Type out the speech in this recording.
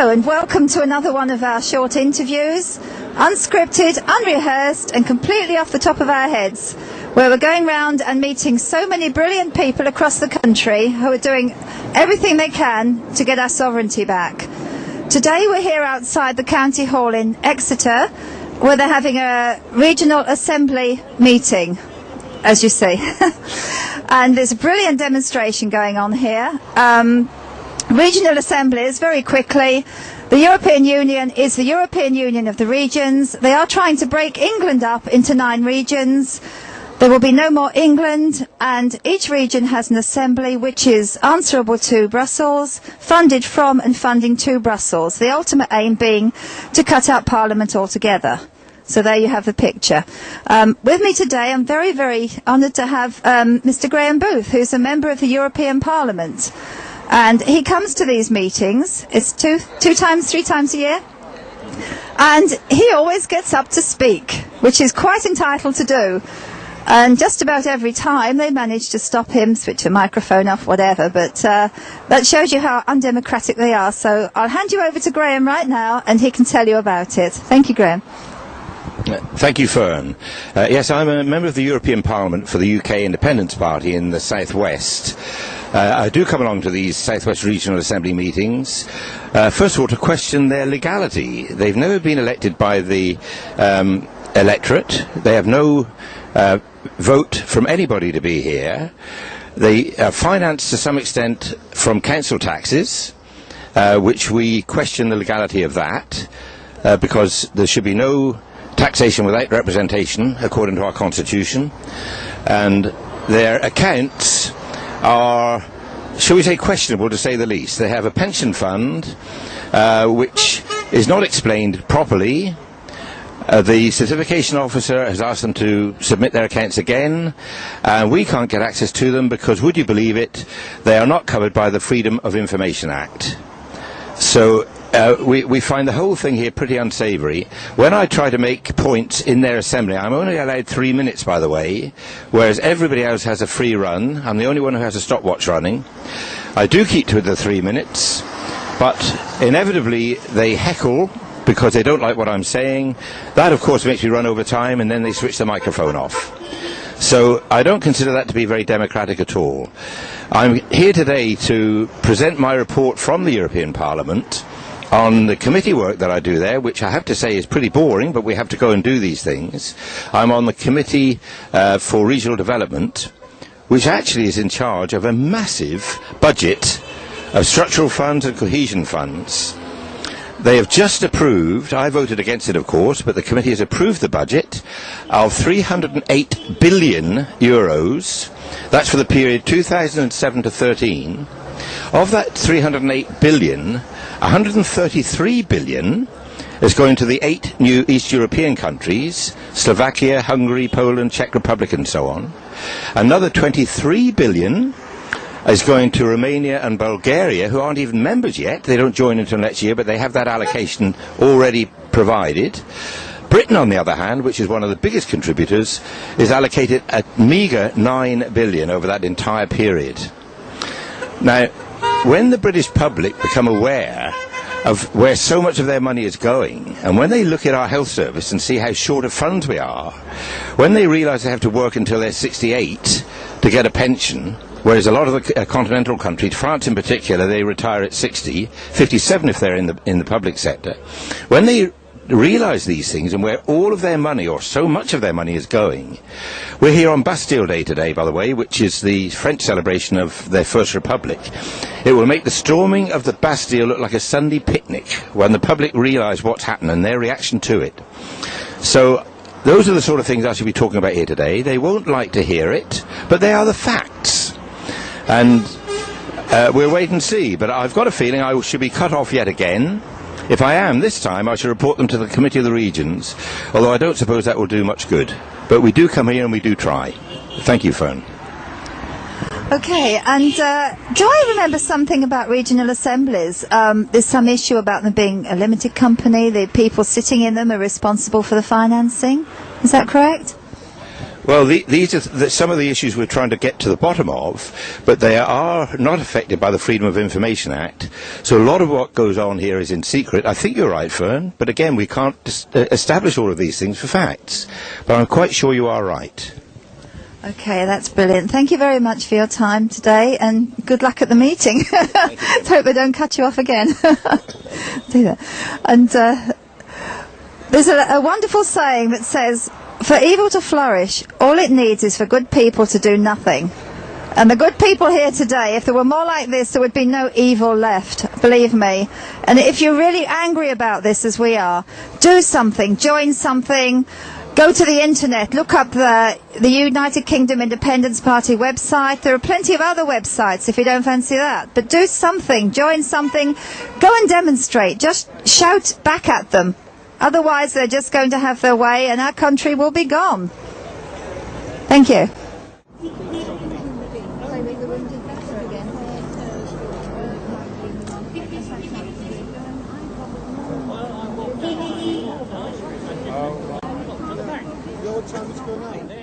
Hello and welcome to another one of our short interviews, unscripted, unrehearsed and completely off the top of our heads, where we're going round and meeting so many brilliant people across the country who are doing everything they can to get our sovereignty back. Today we're here outside the County Hall in Exeter, where they're having a regional assembly meeting, as you see. And there's a brilliant demonstration going on here. Regional assemblies, very quickly, the European Union is the European Union of the regions. They are trying to break England up into 9 regions. There will be no more England, and each region has an assembly which is answerable to Brussels, funded from and funding to Brussels, the ultimate aim being to cut out Parliament altogether. So there you have the picture. With me today, I'm very, very honoured to have Mr. Graham Booth, who's a member of the European Parliament. And he comes to these meetings, it's three times a year, and he always gets up to speak, which is quite entitled to do. And just about every time they manage to stop him, switch the microphone off, whatever, but that shows you how undemocratic they are. So I'll hand you over to Graham right now, and he can tell you about it. Thank you, Graham. Thank you, Fern. Yes, I'm a member of the European Parliament for the UK Independence Party in the South West. I do come along to these South West Regional Assembly meetings, first of all, to question their legality. They've never been elected by the electorate. They have no vote from anybody to be here. They are financed to some extent from council taxes, which we question the legality of that, because there should be no taxation without representation, according to our constitution, and their accounts are, shall we say, questionable to say the least. They have a pension fund which is not explained properly. The certification officer has asked them to submit their accounts again, and we can't get access to them because, would you believe it, they are not covered by the Freedom of Information Act. So we find the whole thing here pretty unsavoury. When I try to make points in their assembly, I'm only allowed 3 minutes, by the way, whereas everybody else has a free run. I'm the only one who has a stopwatch running. I do keep to the 3 minutes, but inevitably they heckle because they don't like what I'm saying. That, of course, makes me run over time, and then they switch the microphone off. So I don't consider that to be very democratic at all. I'm here today to present my report from the European Parliament on the committee work that I do there, which I have to say is pretty boring, but we have to go and do these things. I'm on the Committee for Regional Development, which actually is in charge of a massive budget of structural funds and cohesion funds. They have just approved, I voted against it of course, but the committee has approved the budget of 308 billion euros. That's for the period 2007 to 13. Of that 308 billion, 133 billion is going to the 8 new East European countries, Slovakia, Hungary, Poland, Czech Republic and so on. Another 23 billion is going to Romania and Bulgaria, who aren't even members yet. They don't join until next year, but they have that allocation already provided. Britain, on the other hand, which is one of the biggest contributors, is allocated a meagre 9 billion over that entire period. Now, when the British public become aware of where so much of their money is going, and when they look at our health service and see how short of funds we are, when they realise they have to work until they're 68 to get a pension, whereas a lot of the continental countries, France in particular, they retire at 60, 57 if they're in the public sector. When they realise these things and where all of their money, or so much of their money, is going. We're here on Bastille Day today, by the way, which is the French celebration of their first republic. It will make the storming of the Bastille look like a Sunday picnic when the public realise what's happened and their reaction to it. So those are the sort of things I should be talking about here today. They won't like to hear it, but they are the facts. And we'll wait and see. But I've got a feeling I should be cut off yet again. If I am, this time I shall report them to the Committee of the Regions, although I don't suppose that will do much good. But we do come here and we do try. Thank you, Fern. Okay, and do I remember something about regional assemblies? There's some issue about them being a limited company. The people sitting in them are responsible for the financing. Is that correct? Well, these are some of the issues we're trying to get to the bottom of, but they are not affected by the Freedom of Information Act. So a lot of what goes on here is in secret. I think you're right, Fern, but again, we can't establish all of these things for facts. But I'm quite sure you are right. Okay, that's brilliant. Thank you very much for your time today, and good luck at the meeting. Hope they don't cut you off again. Do that. And there's a wonderful saying that says, for evil to flourish, all it needs is for good people to do nothing. And the good people here today, if there were more like this, there would be no evil left, believe me. And if you're really angry about this, as we are, do something, join something. Go to the internet, look up the United Kingdom Independence Party website. There are plenty of other websites if you don't fancy that. But do something, join something, go and demonstrate. Just shout back at them. Otherwise, they're just going to have their way and our country will be gone. Thank you. What time is it going on?